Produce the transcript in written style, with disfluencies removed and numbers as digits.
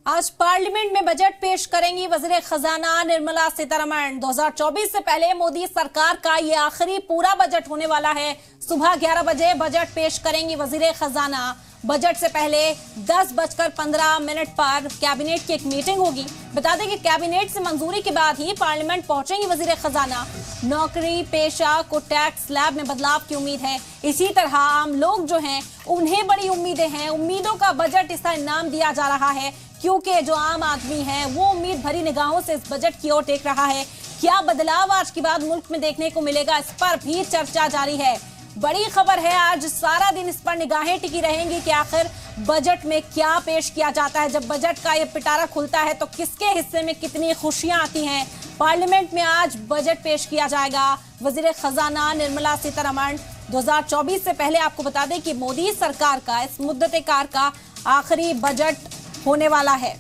आज पार्लियामेंट में बजट पेश करेंगी वजीर खजाना निर्मला सीतारमण। 2024 से पहले मोदी सरकार का ये आखिरी पूरा बजट होने वाला है। सुबह 11 बजे बजट पेश करेंगी वजीर खजाना। बजट से पहले 10:15 पर कैबिनेट की एक मीटिंग होगी। बता दें कि कैबिनेट से मंजूरी के बाद ही पार्लियामेंट पहुंचेंगी वजीर खजाना। नौकरी पेशा को टैक्स स्लैब में बदलाव की उम्मीद है। इसी तरह आम लोग जो हैं उन्हें बड़ी उम्मीदें हैं। उम्मीदों का बजट इसका नाम दिया जा रहा है, क्योंकि जो आम आदमी है वो उम्मीद भरी निगाहों से इस बजट की ओर देख रहा है। क्या बदलाव आज के बाद मुल्क में देखने को मिलेगा, इस पर भी चर्चा जारी है। बड़ी खबर है, आज सारा दिन इस पर निगाहें टिकी रहेंगी कि आखिर बजट में क्या पेश किया जाता है। जब बजट का ये पिटारा खुलता है तो किसके हिस्से में कितनी खुशियां आती हैं। पार्लियामेंट में आज बजट पेश किया जाएगा। वजीर खजाना निर्मला सीतारमण 2024 से पहले आपको बता दें कि मोदी सरकार का इस मुद्दते कार का आखिरी बजट होने वाला है।